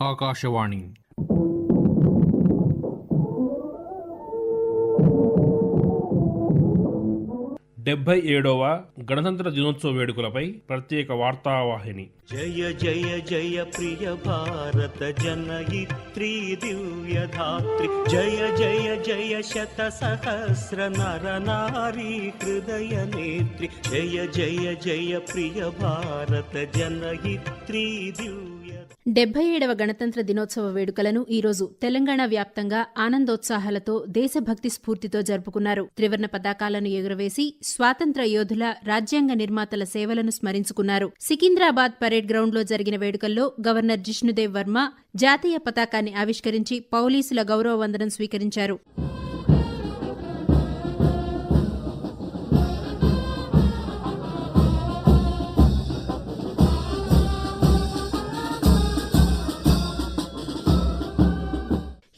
ఆకాశవాణి 77వ గణతంత్ర దినోత్సవ వేడుకలపై ప్రత్యేక వార్తావాహిని. జయ జయ జయ ప్రియ భారత జనయిత్రీ దివ్యధాత్రి, జయ జయ జయ శత సహస్ర నర నారీ హృదయ నేత్రి, జయ జయ జయ ప్రియ భారత జనయిత్రీ దివ్య. 77వ గణతంత్ర దినోత్సవ వేడుకలను ఈరోజు తెలంగాణ వ్యాప్తంగా ఆనందోత్సాహాలతో దేశభక్తి స్ఫూర్తితో జరుపుకున్నారు. త్రివర్ణ పతాకాలను ఎగురవేసి స్వాతంత్ర్య యోధుల, రాజ్యాంగ నిర్మాతల సేవలను స్మరించుకున్నారు. సికింద్రాబాద్ పరేడ్ గ్రౌండ్లో జరిగిన వేడుకల్లో గవర్నర్ జిష్ణుదేవ్ వర్మ జాతీయ పతాకాన్ని ఆవిష్కరించి పోలీసుల గౌరవ వందనం స్వీకరించారు.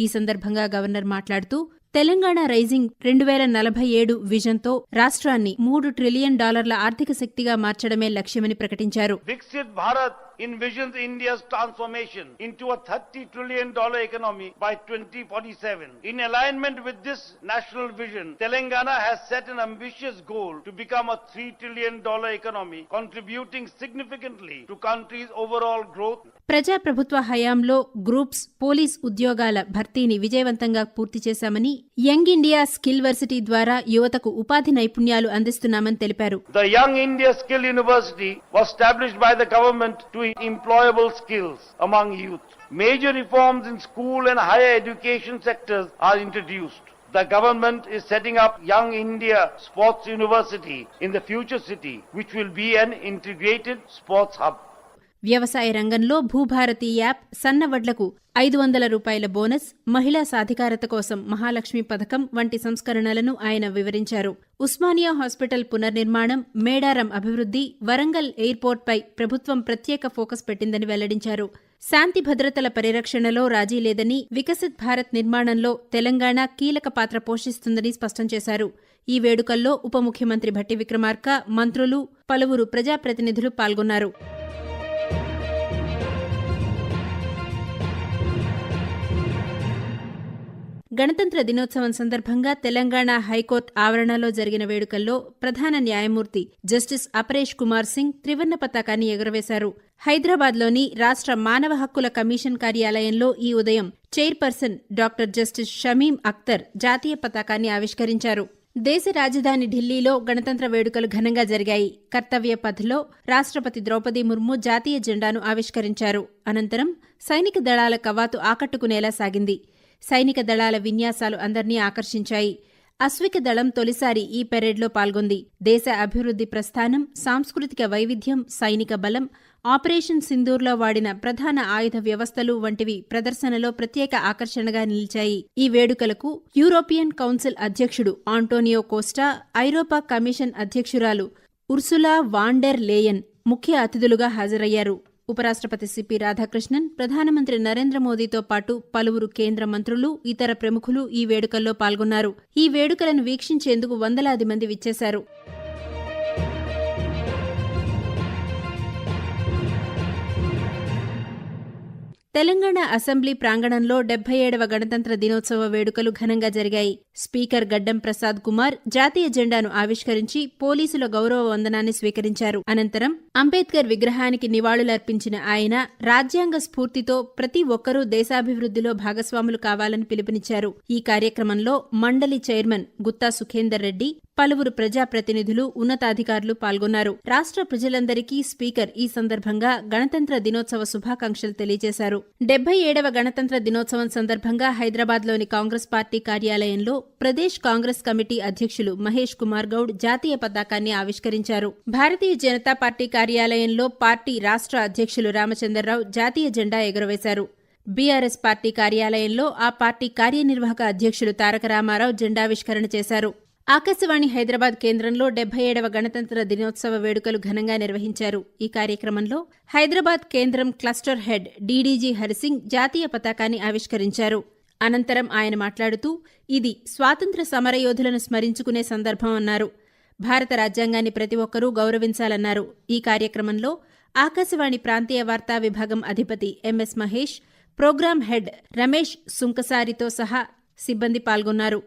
ఈ సందర్భంగా గవర్నర్ మాట్లాడుతూ తెలంగాణ రైజింగ్ 2047 విజన్తో రాష్ట్రాన్ని $3 ట్రిలియన్ ఆర్థిక శక్తిగా మార్చడమే లక్ష్యమని ప్రకటించారు. Viksit Bharat envisions India's transformation into a $30 trillion economy by 2047. In alignment with this national vision, Telangana has set an ambitious goal to become a $3 trillion economy, contributing significantly to country's overall growth. ప్రజాప్రభుత్వ హయాంలో groups, police ఉద్యోగాల భర్తీని విజయవంతంగా పూర్తి చేశామని, young India skill varsity ద్వారా యువతకు ఉపాధి నైపుణ్యాలు అందిస్తున్నామని తెలిపారు. The Young India Skill University was established by the government to employable skills among youth. Major reforms in school and higher education sectors are introduced. The government is setting up Young India Sports University in the future city, which will be an integrated sports hub. వ్యవసాయ రంగంలో Bhubharati app, సన్నవడ్లకు $500 bonus, మహిళా సాధికారత కోసం మహాలక్ష్మి పథకం వంటి సంస్కరణలను ఆయన వివరించారు. ఉస్మానియా హాస్పిటల్ పునర్నిర్మాణం, మేడారం అభివృద్ధి, వరంగల్ ఎయిర్పోర్ట్పై ప్రభుత్వం ప్రత్యేక ఫోకస్ పెట్టిందని వెల్లడించారు. శాంతి భద్రతల పరిరక్షణలో రాజీ లేదని, వికసిత్ భారత్ నిర్మాణంలో తెలంగాణ కీలక పాత్ర పోషిస్తుందని స్పష్టం చేశారు. ఈ వేడుకల్లో ఉప ముఖ్యమంత్రి భట్టి విక్రమార్క, మంత్రులు, పలువురు ప్రజాప్రతినిధులు పాల్గొన్నారు. గణతంత్ర దినోత్సవం సందర్భంగా తెలంగాణ హైకోర్టు ఆవరణలో జరిగిన వేడుకల్లో ప్రధాన న్యాయమూర్తి జస్టిస్ అపరేష్ కుమార్ సింగ్ త్రివర్ణ పతాకాన్ని ఎగురవేశారు. హైదరాబాద్లోని రాష్ట్ర మానవ హక్కుల కమిషన్ కార్యాలయంలో ఈ ఉదయం chairperson doctor justice Shamim Akhtar జాతీయ పతాకాన్ని ఆవిష్కరించారు. దేశ రాజధాని ఢిల్లీలో గణతంత్ర వేడుకలు ఘనంగా జరిగాయి. కర్తవ్య పథ్లో రాష్ట్రపతి ద్రౌపది ముర్ము జాతీయ జెండాను ఆవిష్కరించారు. అనంతరం సైనిక దళాల కవాతు ఆకట్టుకునేలా సాగింది. సైనిక దళాల విన్యాసాలు అందర్నీ ఆకర్షించాయి. అశ్విక దళం తొలిసారి ఈ పెరేడ్లో పాల్గొంది. దేశ అభివృద్ధి ప్రస్థానం, సాంస్కృతిక వైవిధ్యం, సైనిక బలం, ఆపరేషన్ సింధూర్లో వాడిన ప్రధాన ఆయుధ వ్యవస్థలు వంటివి ప్రదర్శనలో ప్రత్యేక ఆకర్షణగా నిలిచాయి. ఈ వేడుకలకు యూరోపియన్ కౌన్సిల్ అధ్యక్షుడు ఆంటోనియో కోస్టా, ఐరోపా కమిషన్ అధ్యక్షురాలు ఉర్సులా వాన్ డెర్ లేయన్ ముఖ్య అతిథులుగా హాజరయ్యారు. ఉపరాష్ట్రపతి సిపి రాధాకృష్ణన్, ప్రధానమంత్రి నరేంద్ర మోదీతో పాటు పలువురు కేంద్ర మంత్రులు, ఇతర ప్రముఖులు ఈ వేడుకల్లో పాల్గొన్నారు. ఈ వేడుకలను వీక్షించేందుకు వందలాది మంది విచ్చేశారు. తెలంగాణ అసెంబ్లీ ప్రాంగణంలో 77వ గణతంత్ర దినోత్సవ వేడుకలు ఘనంగా జరిగాయి. స్పీకర్ గడ్డం ప్రసాద్ కుమార్ జాతీయ జెండాను ఆవిష్కరించి పోలీసుల గౌరవ వందనాన్ని స్వీకరించారు. అనంతరం అంబేద్కర్ విగ్రహానికి నివాళులర్పించిన ఆయన రాజ్యాంగ స్ఫూర్తితో ప్రతి ఒక్కరూ దేశాభివృద్ధిలో భాగస్వాములు కావాలని పిలుపునిచ్చారు. ఈ కార్యక్రమంలో మండలి చైర్మన్ గుత్తా సుఖేందర్ రెడ్డి, పలువురు ప్రజాప్రతినిధులు, ఉన్నతాధికారులు పాల్గొన్నారు. రాష్ట్ర ప్రజలందరికీ స్పీకర్ ఈ సందర్భంగా గణతంత్ర దినోత్సవ శుభాకాంక్షలు తెలియజేశారు. 77వ గణతంత్ర దినోత్సవం సందర్భంగా హైదరాబాద్లోని కాంగ్రెస్ పార్టీ కార్యాలయంలో ప్రదేశ్ కాంగ్రెస్ కమిటీ అధ్యక్షులు మహేష్ కుమార్ గౌడ్ జాతీయ పతాకాన్ని ఆవిష్కరించారు. భారతీయ జనతా పార్టీ కార్యాలయంలో పార్టీ రాష్ట్ర అధ్యక్షులు రామచంద్రరావు జాతీయ జెండా ఎగురవేశారు. బీఆర్ఎస్ పార్టీ కార్యాలయంలో ఆ పార్టీ కార్యనిర్వాహక అధ్యక్షులు తారక రామారావు జెండావిష్కరణ చేశారు. ఆకాశవాణి హైదరాబాద్ కేంద్రంలో 77వ గణతంత్ర దినోత్సవ వేడుకలు ఘనంగా నిర్వహించారు. ఈ కార్యక్రమంలో హైదరాబాద్ కేంద్రం క్లస్టర్ హెడ్ డీడీజీ హరిసింగ్ జాతీయ పతాకాన్ని ఆవిష్కరించారు. అనంతరం ఆయన మాట్లాడుతూ ఇది స్వాతంత్ర్య సమరయోధులను స్మరించుకునే సందర్భం అన్నారు. భారత రాజ్యాంగాన్ని ప్రతి ఒక్కరూ గౌరవించాలన్నారు. ఈ కార్యక్రమంలో ఆకాశవాణి ప్రాంతీయ వార్తా విభాగం అధిపతి MS Mahesh, program head Ramesh సుంకసారితో సహా సిబ్బంది పాల్గొన్నారు.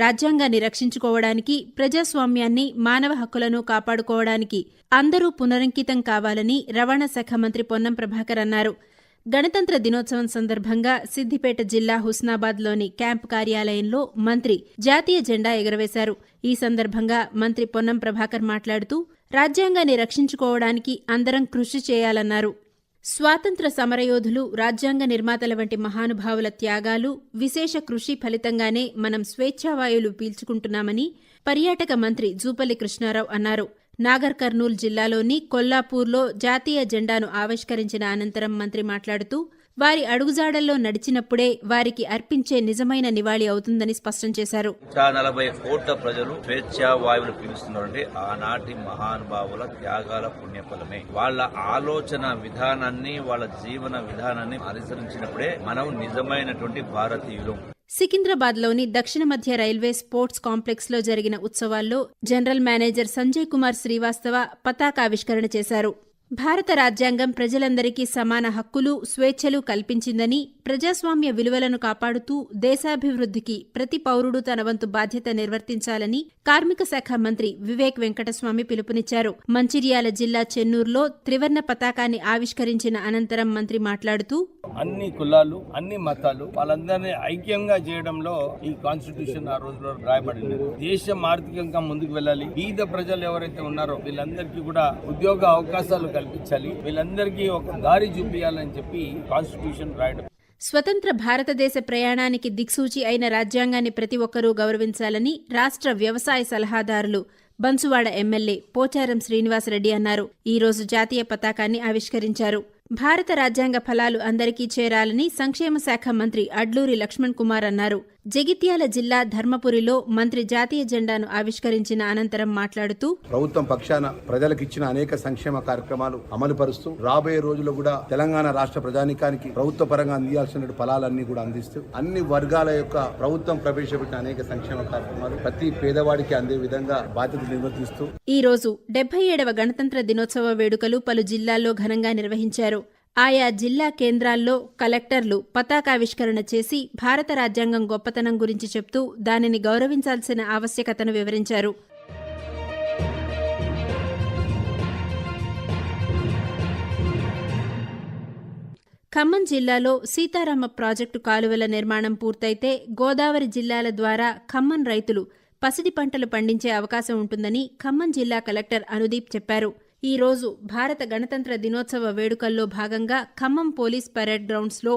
రాజ్యాంగాన్ని రక్షించుకోవడానికి, ప్రజాస్వామ్యాన్ని, మానవ హక్కులను కాపాడుకోవడానికి అందరూ పునరంకితం కావాలని రవాణా శాఖ మంత్రి పొన్నం ప్రభాకర్ అన్నారు. గణతంత్ర దినోత్సవం సందర్భంగా సిద్దిపేట జిల్లా హుస్నాబాద్లోని క్యాంపు కార్యాలయంలో మంత్రి జాతీయ జెండా ఎగురవేశారు. ఈ సందర్భంగా మంత్రి పొన్నం ప్రభాకర్ మాట్లాడుతూ రాజ్యాంగాన్ని రక్షించుకోవడానికి అందరం కృషి చేయాలన్నారు. స్వాతంత్ర సమరయోధులు, రాజ్యాంగ నిర్మాతల వంటి మహానుభావుల త్యాగాలు, విశేష కృషి ఫలితంగానే మనం స్వేచ్ఛావాయువులు పీల్చుకుంటున్నామని పర్యాటక మంత్రి జూపల్లి కృష్ణారావు అన్నారు. నాగర్ కర్నూల్ జిల్లాలోని కొల్లాపూర్లో జాతీయ జెండాను ఆవిష్కరించిన అనంతరం మంత్రి మాట్లాడుతూ వారి అడుగుజాడల్లో నడిచినప్పుడే వారికి అర్పించే నిజమైన నివాళి అవుతుందని స్పష్టం చేశారు. 40 కోట్ల ప్రజలు స్వేచ్ఛా వాయువులు పీలుస్తున్నారంటే ఆనాటి మహానుభావుల త్యాగాల పుణ్యఫలమే. వాళ్ళ ఆలోచన విధానాన్ని, వాళ్ళ జీవన విధానాన్ని అనుసరించినప్పుడే మనం నిజమైనటువంటి భారతీయులు. సికింద్రాబాద్లోని దక్షిణ మధ్య రైల్వే స్పోర్ట్స్ కాంప్లెక్స్లో జరిగిన ఉత్సవాల్లో జనరల్ మేనేజర్ సంజయ్ కుమార్ శ్రీవాస్తవ పతాకావిష్కరణ చేశారు. భారత రాజ్యాంగం ప్రజలందరికీ సమాన హక్కులు, స్వేచ్ఛలు కల్పించిందని, ప్రజాస్వామ్య విలువలను కాపాడుతూ దేశాభివృద్ధికి ప్రతి పౌరుడు తన వంతు బాధ్యత నిర్వర్తించాలని కార్మిక శాఖ మంత్రి వివేక్ వెంకటస్వామి పిలుపునిచ్చారు. మంచిర్యాల జిల్లా చెన్నూరులో త్రివర్ణ పతాకాన్ని ఆవిష్కరించిన అనంతరం మంత్రి మాట్లాడుతూ అన్ని కులాలు, అన్ని మతాలు వాళ్ళందరినీ ఐక్యంగా చేయడంలో ఈ కాన్స్టిట్యూషన్ ఆ రోజులో రాయబడింది. దేశం ఆర్థికంగా ముందుకు వెళ్ళాలి, బీద ప్రజలు ఎవరైతే ఉన్నారో వీళ్ళందరికీ కూడా ఉద్యోగ అవకాశాలు కల్పించాలి, వీళ్ళందరికీ ఒక దారి చూపించాలని చెప్పి కాన్స్టిట్యూషన్ రాయడం. స్వతంత్ర భారతదేశ ప్రయాణానికి దిక్సూచి అయిన రాజ్యాంగాన్ని ప్రతి ఒక్కరూ గౌరవించాలని రాష్ట్ర వ్యవసాయ సలహాదారులు బన్సువాడ ఎమ్మెల్యే పోచారం శ్రీనివాసరెడ్డి అన్నారు. ఈ రోజు జాతీయ పతాకాన్ని ఆవిష్కరించారు. భారత రాజ్యాంగ ఫలాలు అందరికీ చేరాలని సంక్షేమ శాఖ మంత్రి అడ్లూరి లక్ష్మణ్ కుమార్ అన్నారు. జగిత్యాల జిల్లా ధర్మపురిలో మంత్రి జాతీయ జెండాను ఆవిష్కరించిన అనంతరం మాట్లాడుతూ ప్రభుత్వం పక్షాన ప్రజలకిచ్చిన అనేక సంక్షేమ కార్యక్రమాలు అమలు పరుస్తూ రాబోయే రోజుల్లో కూడా తెలంగాణ రాష్ట్ర ప్రజానీకానికి ప్రభుత్వ పరంగా అందించాల్సిన ఫలాలన్నీ కూడా అందిస్తూ అన్ని వర్గాల యొక్క ప్రభుత్వం ప్రవేశపెట్టిన అనేక సంక్షేమ కార్యక్రమాలు ప్రతి పేదవాడికి అందే విధంగా బాధ్యత నిర్వర్తిస్తూ ఈ రోజు 77వ గణతంత్ర దినోత్సవ వేడుకలు పలు జిల్లాల్లో ఘనంగా నిర్వహించారు. ఆయా జిల్లా కేంద్రాల్లో కలెక్టర్లు పతాకావిష్కరణ చేసి భారత రాజ్యాంగం గొప్పతనం గురించి చెప్తూ దానిని గౌరవించాల్సిన ఆవశ్యకతను వివరించారు. ఖమ్మం జిల్లాలో సీతారామ ప్రాజెక్టు కాలువల నిర్మాణం పూర్తయితే గోదావరి జిల్లాల ద్వారా ఖమ్మం రైతులు పసిడి పంటలు పండించే అవకాశం ఉంటుందని ఖమ్మం జిల్లా కలెక్టర్ అనుదీప్ చెప్పారు. ఈ రోజు భారత గణతంత్ర దినోత్సవ వేడుకల్లో భాగంగా ఖమ్మం పోలీస్ పరేడ్ గ్రౌండ్స్లో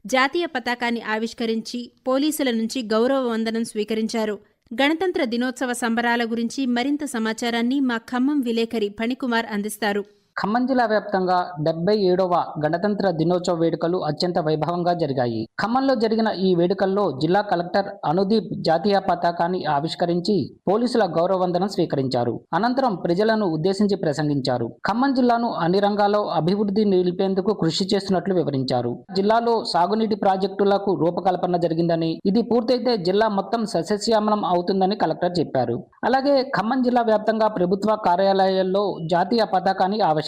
జాతీయ పతాకాన్ని ఆవిష్కరించి పోలీసుల నుంచి గౌరవ వందనం స్వీకరించారు. గణతంత్ర దినోత్సవ సంబరాల గురించి మరింత సమాచారాన్ని మా ఖమ్మం విలేకరి ఫణికుమార్ అందిస్తారు. ఖమ్మం జిల్లా వ్యాప్తంగా 77వ గణతంత్ర దినోత్సవ వేడుకలు అత్యంత వైభవంగా జరిగాయి. ఖమ్మంలో జరిగిన ఈ వేడుకల్లో జిల్లా కలెక్టర్ అనుదీప్ జాతీయ పతాకాన్ని ఆవిష్కరించి పోలీసుల గౌరవ వందనం స్వీకరించారు. అనంతరం ప్రజలను ఉద్దేశించి ప్రసంగించారు. ఖమ్మం జిల్లాను అన్ని రంగాల్లో అభివృద్ధి నిలిపేందుకు కృషి చేస్తున్నట్లు వివరించారు. జిల్లాలో సాగునీటి ప్రాజెక్టులకు రూపకల్పన జరిగిందని, ఇది పూర్తయితే జిల్లా మొత్తం సస్యశ్యామలం అవుతుందని కలెక్టర్ చెప్పారు. అలాగే ఖమ్మం జిల్లా వ్యాప్తంగా ప్రభుత్వ కార్యాలయాల్లో జాతీయ పతాకాన్ని ఆవిష్కరించారు.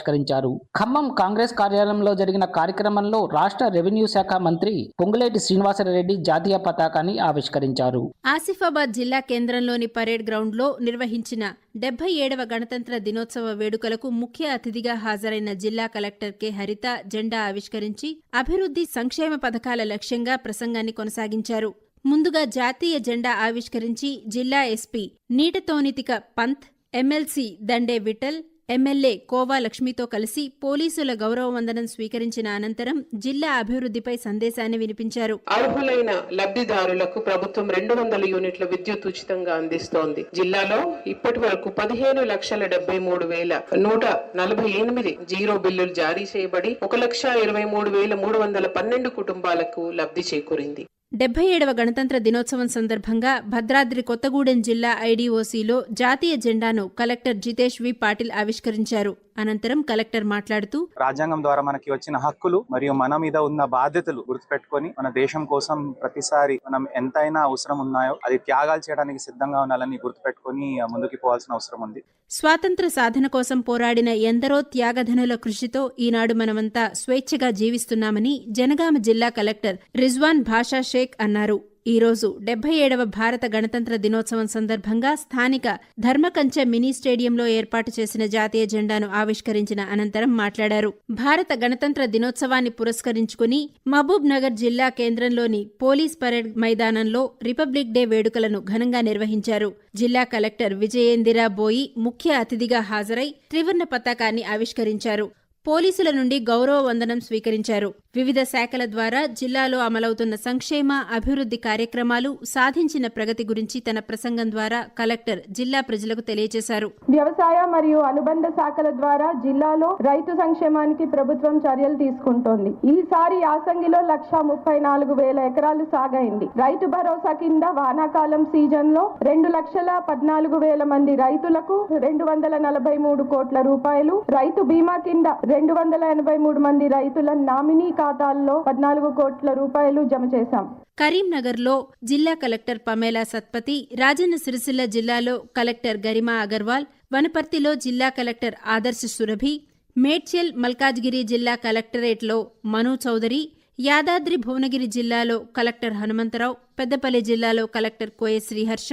ఖమ్మం కాంగ్రెస్ కార్యాలయంలో జరిగిన కార్యక్రమంలో రాష్ట్ర రెవెన్యూ శాఖ మంత్రి పొంగులేటి శ్రీనివాసరెడ్డి జాతీయ పతాకాన్ని ఆవిష్కరించారు. ఆసిఫాబాద్ జిల్లా కేంద్రంలోని పరేడ్ గ్రౌండ్లో నిర్వహించిన 77వ గణతంత్ర దినోత్సవ వేడుకలకు ముఖ్య అతిథిగా హాజరైన జిల్లా కలెక్టర్ కె హరిత జెండా ఆవిష్కరించి అభివృద్ధి సంక్షేమ పథకాల లక్ష్యంగా ప్రసంగాన్ని కొనసాగించారు. ముందుగా జాతీయ జెండా ఆవిష్కరించి జిల్లా ఎస్పీ నీటతోనితిక పంత్, ఎమ్మెల్సీ దండే విఠల్, ఎమ్మెల్యే కోవా లక్ష్మితో కలిసి పోలీసుల గౌరవ వందనం స్వీకరించిన అనంతరం జిల్లా అభివృద్ధిపై సందేశాన్ని వినిపించారు. అర్హులైన లబ్ధిదారులకు ప్రభుత్వం 200 యూనిట్ల విద్యుత్ ఉచితంగా అందిస్తోంది. జిల్లాలో ఇప్పటి వరకు 15,73,148 జీరో బిల్లులు జారీ చేయబడి 1,23,312 కుటుంబాలకు లబ్ధి చేకూరింది. 77వ గణతంత్ర దినోత్సవం సందర్భంగా భద్రాద్రి కొత్తగూడెం జిల్లా ఐడీఓసీలో జాతీయ జెండాను కలెక్టర్ జితేష్ వి పాటిల్ ఆవిష్కరించారు. అనంతరం కలెక్టర్ మాట్లాడుతూ, రాజ్యాంగం ద్వారా మనకి వచ్చిన హక్కులు మరియు మన మీద ఉన్న బాధ్యతలు గుర్తుపెట్టుకొని మన దేశం కోసం ప్రతిసారి మనం ఎంతైనా అవసరం ఉన్నాయో అది త్యాగాలు చేయడానికి సిద్ధంగా ఉండాలని గుర్తుపెట్టుకొని ముందుకు పోవాల్సిన అవసరం ఉంది. స్వాతంత్ర సాధన కోసం పోరాడిన ఎందరో త్యాగధనుల కృషితో ఈనాడు మనమంతా స్వేచ్ఛగా జీవిస్తున్నామని జనగామ జిల్లా కలెక్టర్ రిజ్వాన్ భాషా షేక్ అన్నారు. ఈ రోజు 77వ భారత గణతంత్ర దినోత్సవం సందర్భంగా స్థానిక ధర్మకంచె మినీ స్టేడియంలో ఏర్పాటు చేసిన జాతీయ జెండాను ఆవిష్కరించిన అనంతరం మాట్లాడారు. భారత గణతంత్ర దినోత్సవాన్ని పురస్కరించుకుని మహబూబ్ నగర్ జిల్లా కేంద్రంలోని పోలీస్ పరేడ్ మైదానంలో రిపబ్లిక్ డే వేడుకలను ఘనంగా నిర్వహించారు. జిల్లా కలెక్టర్ విజయేందిరా బోయి ముఖ్య అతిథిగా హాజరై త్రివర్ణ పతాకాన్ని ఆవిష్కరించారు. పోలీసుల నుండి గౌరవ వందనం స్వీకరించారు. వివిధ శాఖల ద్వారా జిల్లాలో అమలవుతున్న సంక్షేమ, అభివృద్ధి కార్యక్రమాలు, సాధించిన ప్రగతి గురించి తన ప్రసంగం ద్వారా కలెక్టర్ జిల్లా ప్రజలకు తెలియజేశారు. వ్యవసాయ మరియు అనుబంధ శాఖల ద్వారా జిల్లాలో రైతు సంక్షేమానికి ప్రభుత్వం చర్యలు తీసుకుంటోంది. ఈసారి యాసంగిలో 1,34,000 ఎకరాలు సాగైంది. రైతు భరోసా కింద వానాకాలం సీజన్ లో 2,14,000 మంది రైతులకు 243 కోట్ల రూపాయలు, రైతు బీమా కింద 283 మంది రైతుల నామినీ ఖాతాల్లో 14 కోట్ల రూపాయలు జమ చేశాం. కరీంనగర్లో జిల్లా కలెక్టర్ పమేలా సత్పతి, రాజన్న సిరిసిల్ల జిల్లాలో కలెక్టర్ గరిమా అగర్వాల్, వనపర్తిలో జిల్లా కలెక్టర్ ఆదర్శ సురభి, మేడ్చల్ మల్కాజ్గిరి జిల్లా కలెక్టరేట్లో మను చౌదరి, యాదాద్రి భువనగిరి జిల్లాలో కలెక్టర్ హనుమంతరావు, పెద్దపల్లి జిల్లాలో కలెక్టర్ కోయ శ్రీహర్ష,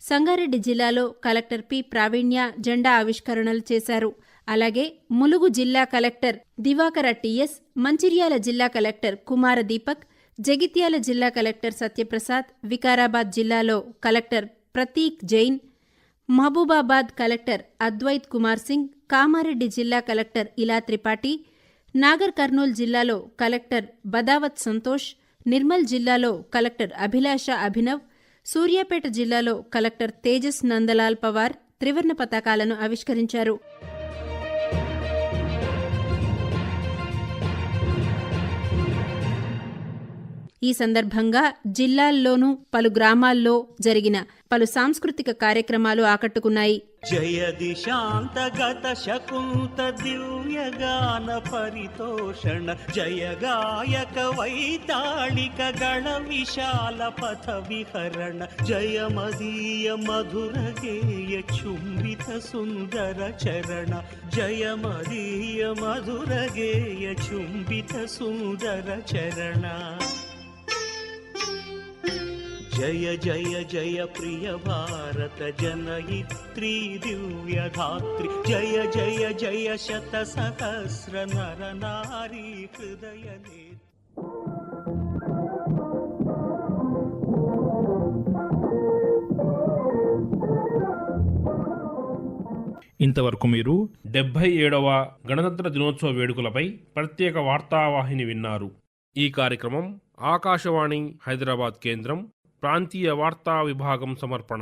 సంగారెడ్డి జిల్లాలో కలెక్టర్ పి ప్రావీణ్య జెండా ఆవిష్కరణలు చేశారు. అలాగే ములుగు జిల్లా కలెక్టర్ దివాకర టిఎస్, మంచిర్యాల జిల్లా కలెక్టర్ కుమార దీపక్, జగిత్యాల జిల్లా కలెక్టర్ సత్యప్రసాద్, వికారాబాద్ జిల్లాలో కలెక్టర్ ప్రతీక్ జైన్, మహబూబాబాద్ కలెక్టర్ అద్వైత్ కుమార్ సింగ్, కామారెడ్డి జిల్లా కలెక్టర్ ఇలా త్రిపాఠి, నాగర్ కర్నూల్ జిల్లాలో కలెక్టర్ బదావత్ సంతోష్, నిర్మల్ జిల్లాలో కలెక్టర్ అభిలాష అభినవ్, సూర్యాపేట జిల్లాలో కలెక్టర్ తేజస్ నందలాల్ పవార్ త్రివర్ణ పతాకాలను ఆవిష్కరించారు. ఈ సందర్భంగా జిల్లాల్లోనూ పలు గ్రామాల్లో జరిగిన పలు సాంస్కృతిక కార్యక్రమాలు ఆకట్టుకున్నాయి. జయ దిశాంతగత శకుంత దివ్యగాన పరితోషణ, జయ గాయక వైతాళిక గణ విశాల పథ విహరణ, జయ మదీయ మధుర గేయ చుంబిత సుందర చరణ, జయ మదీయ మధుర గేయ చుంబిత సుందర చరణ. జయ జయ జయ ప్రియ భారత జనయిత్రీ దివ్యధాత్రి, జయ జయ జయ శత సహస్ర నర నారీ హృదయ నేత్రి. ఇంతవరకు మీరు 77వ గణతంత్ర దినోత్సవ వేడుకలపై ప్రత్యేక వార్తావాహిని విన్నారు. ఈ కార్యక్రమం ఆకాశవాణి హైదరాబాద్ కేంద్రం ప్రాంతీయ వార్తా విభాగం సమర్పణ.